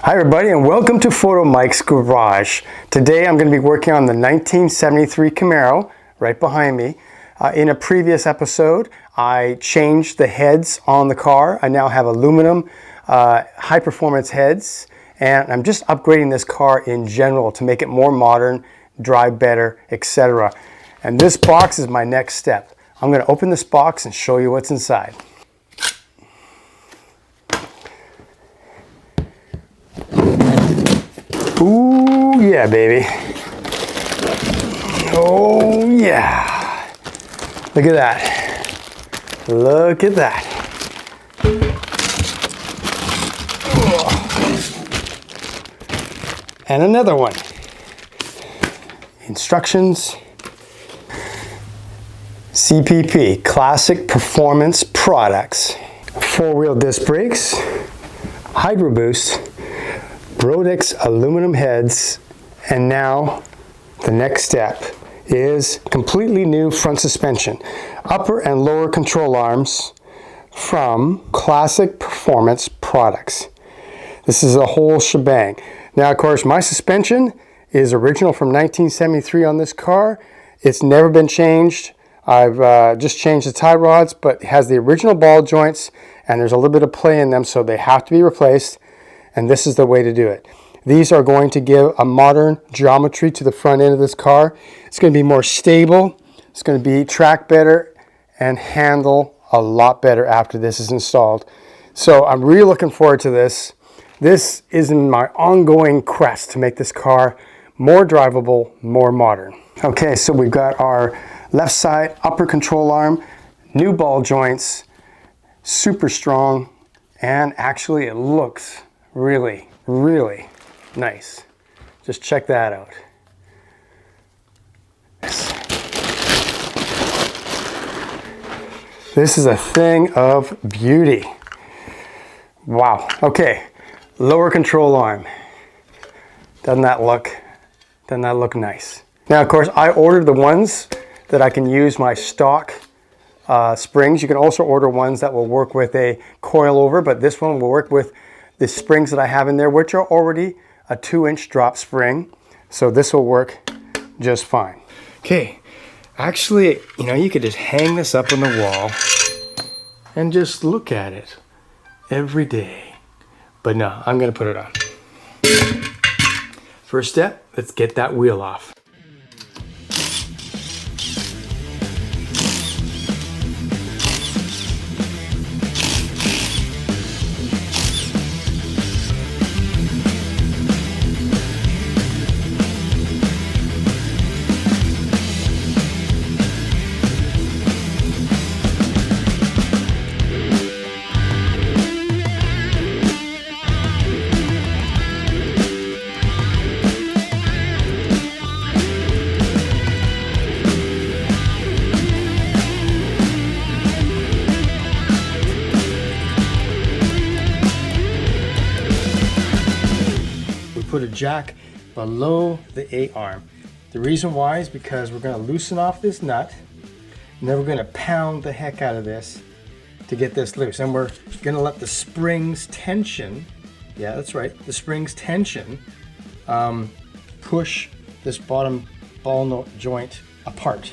Hi everybody and welcome to Photomikes Garage. Today I'm going to be working on the 1973 Camaro right behind me. In a previous episode I changed the heads on the car. I now have aluminum high performance heads, and I'm just upgrading this car in general to make it more modern, drive better, etc. And this box is my next step. I'm going to open this box and show you what's inside. Ooh, yeah, baby. Oh, yeah. Look at that. Look at that. And another one. Instructions. CPP, Classic Performance Products. 4-wheel disc brakes. Hydro Boost. Brodex aluminum heads, and now the next step is completely new front suspension, upper and lower control arms from Classic Performance Products. This is a whole shebang. Now of course my suspension is original from 1973 on this car. It's never been changed. I've just changed the tie rods, but it has the original ball joints and there's a little bit of play in them, so they have to be replaced. And this is the way to do it. These are going to give a modern geometry to the front end of this car. It's going to be more stable. It's going to be track better and handle a lot better after this is installed. So I'm really looking forward to this. This is in my ongoing quest to make this car more drivable, more modern. Okay, so we've got our left side upper control arm, new ball joints, super strong, and actually it looks really, really nice. Just check that out. This is a thing of beauty. Wow. Okay, lower control arm. Doesn't that look nice? Now, of course, I ordered the ones that I can use my stock springs. You can also order ones that will work with a coil over, but this one will work with the springs that I have in there, which are already a 2-inch drop spring. So this will work just fine. Okay, actually, you could just hang this up on the wall and just look at it every day. But no, I'm gonna put it on. First step, let's get that wheel off. Put a jack below the A-arm. The reason why is because we're going to loosen off this nut, and then we're going to pound the heck out of this to get this loose. And we're going to let the springs tension, yeah, that's right, the springs tension push this bottom ball joint apart.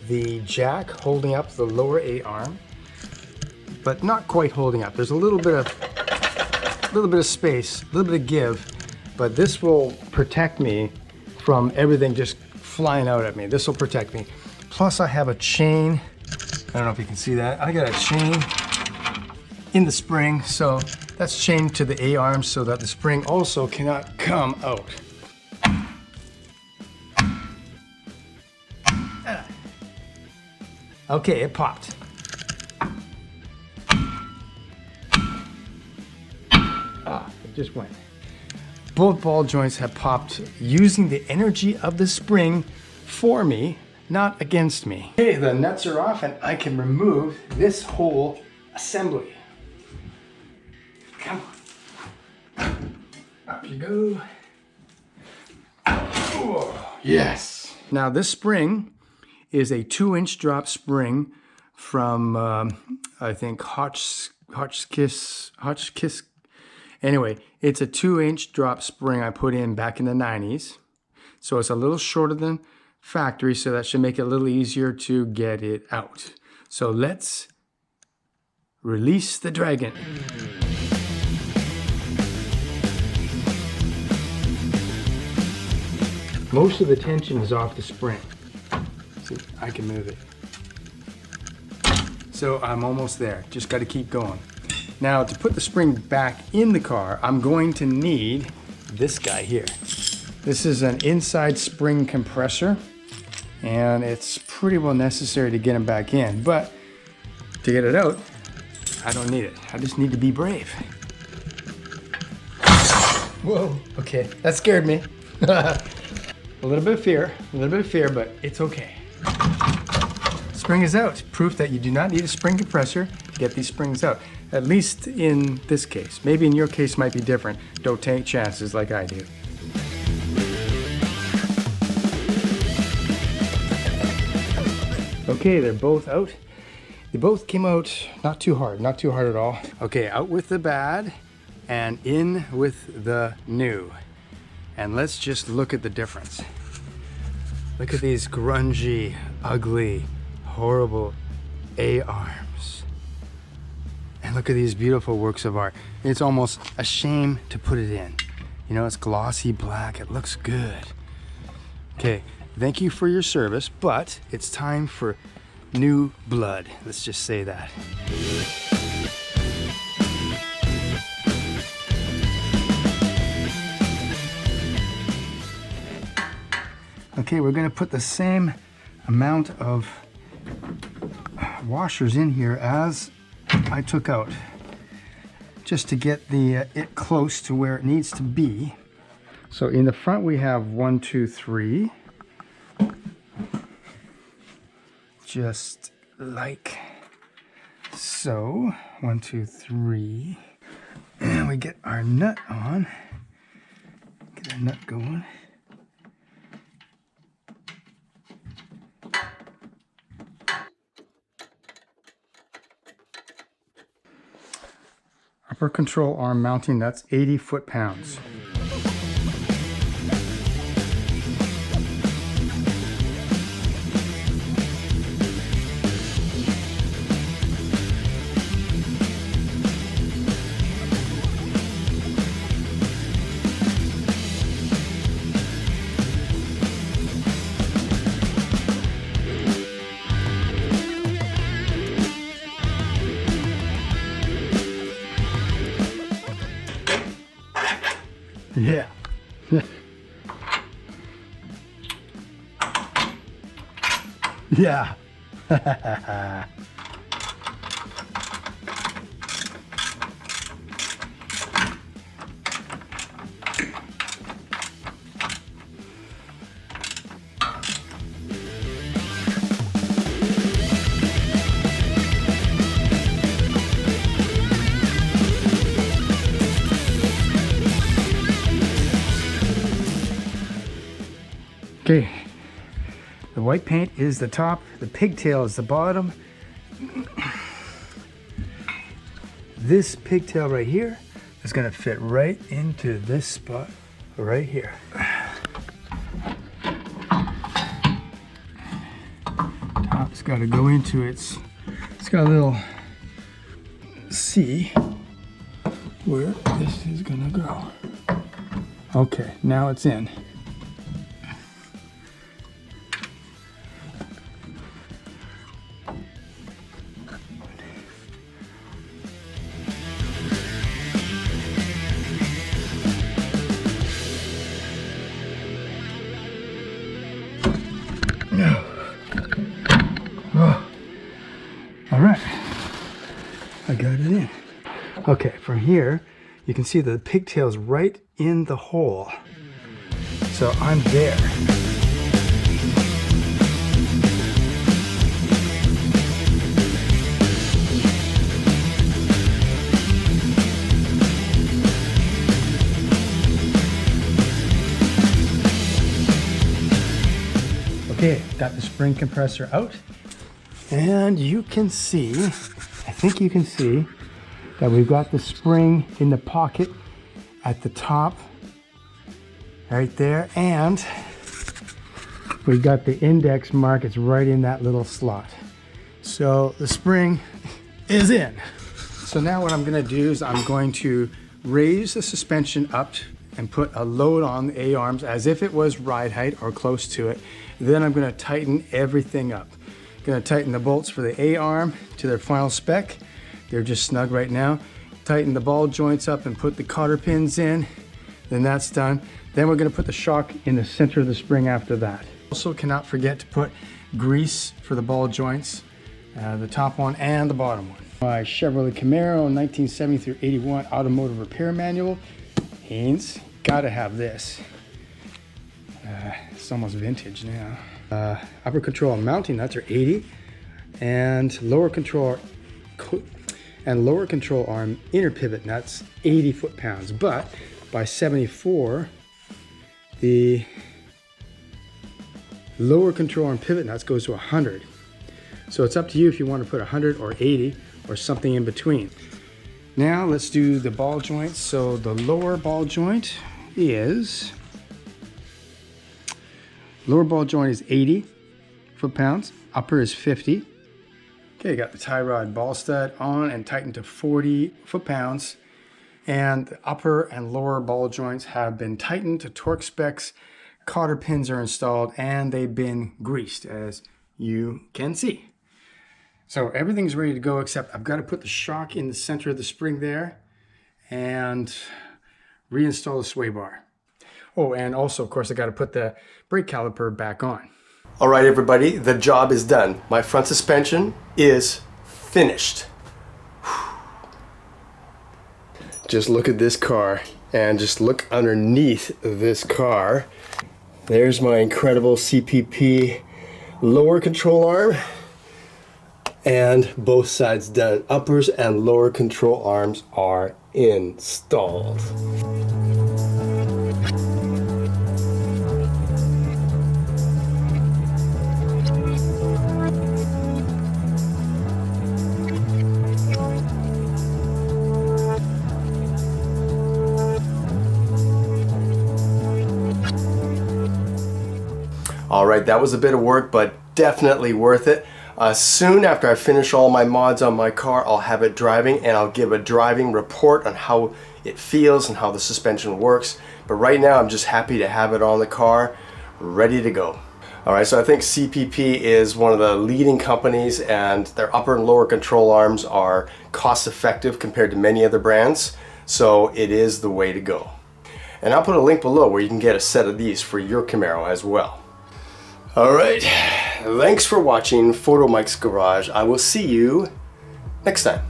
The jack holding up the lower A-arm, but not quite holding up. There's a little bit of space, a little bit of give, but this will protect me from everything just flying out at me. This will protect me. Plus I have a chain. I don't know if you can see that. I got a chain in the spring, so that's chained to the A-arm so that the spring also cannot come out. Okay, it popped. It just went. Both ball joints have popped using the energy of the spring for me, not against me. Okay, the nuts are off and I can remove this whole assembly. Come on. Up you go. Oh, yes. Now this spring is a 2-inch drop spring from I think Hotchkiss, Anyway, it's a 2-inch drop spring I put in back in the 90s. So it's a little shorter than factory, so that should make it a little easier to get it out. So let's release the dragon. Most of the tension is off the spring. See, I can move it. So I'm almost there, just gotta keep going. Now to put the spring back in the car, I'm going to need this guy here. This is an inside spring compressor, and it's pretty well necessary to get him back in, but to get it out, I don't need it. I just need to be brave. Whoa, okay, that scared me. A little bit of fear, but it's okay. Spring is out. Proof that you do not need a spring compressor to get these springs out. At least in this case. Maybe in your case might be different. Don't take chances like I do. Okay, they're both out. They both came out not too hard at all. Okay, out with the bad and in with the new. And let's just look at the difference. Look at these grungy, ugly, horrible A-arms. And look at these beautiful works of art. It's almost a shame to put it in. You know, it's glossy black, it looks good. Okay, thank you for your service, but it's time for new blood. Let's just say that. Okay, we're gonna put the same amount of washers in here as I took out, just to get the it close to where it needs to be. So in the front we have 1, 2, 3, just like so. 1, 2, 3, and we get our nut on. Get our nut going. Upper control arm mounting, that's 80 foot-pounds. Yeah. Yeah. Okay, the white paint is the top, the pigtail is the bottom. This pigtail right here is gonna fit right into this spot right here. Top's gotta go into it's got a little C where this is gonna go. Okay, now it's in. All right, I got it in. Okay, from here, you can see the pigtail's right in the hole. So I'm there. Okay, got the spring compressor out. And you can see, I think you can see, that we've got the spring in the pocket at the top, right there, and we got the index mark. It's right in that little slot. So the spring is in. So now what I'm gonna do is I'm going to raise the suspension up and put a load on the A-arms as if it was ride height or close to it. Then I'm gonna tighten everything up. Gonna tighten the bolts for the A-arm to their final spec. They're just snug right now. Tighten the ball joints up and put the cotter pins in. Then that's done. Then we're gonna put the shock in the center of the spring after that. Also cannot forget to put grease for the ball joints, the top one and the bottom one. My Chevrolet Camaro 1970 through 81 automotive repair manual. Haynes, gotta have this. It's almost vintage now. Upper control arm mounting nuts are 80, and lower control arm inner pivot nuts 80 foot-pounds. But by 74, the lower control arm pivot nuts goes to 100. So it's up to you if you want to put 100 or 80 or something in between. Now let's do the ball joints. So the lower ball joint is 80 foot-pounds, upper is 50. Okay, got the tie rod ball stud on and tightened to 40 foot-pounds. And the upper and lower ball joints have been tightened to torque specs. Cotter pins are installed and they've been greased, as you can see. So everything's ready to go, except I've got to put the shock in the center of the spring there and reinstall the sway bar. Oh, and also, of course, I got to put the brake caliper back on. All right, everybody, the job is done. My front suspension is finished. Just look at this car and just look underneath this car. There's my incredible CPP lower control arm, and both sides done. Uppers and lower control arms are installed. All right, that was a bit of work, but definitely worth it. Soon after I finish all my mods on my car, I'll have it driving and I'll give a driving report on how it feels and how the suspension works. But right now, I'm just happy to have it on the car, ready to go. All right, so I think CPP is one of the leading companies, and their upper and lower control arms are cost effective compared to many other brands. So it is the way to go. And I'll put a link below where you can get a set of these for your Camaro as well. All right, thanks for watching Photomikes Garage. I will see you next time.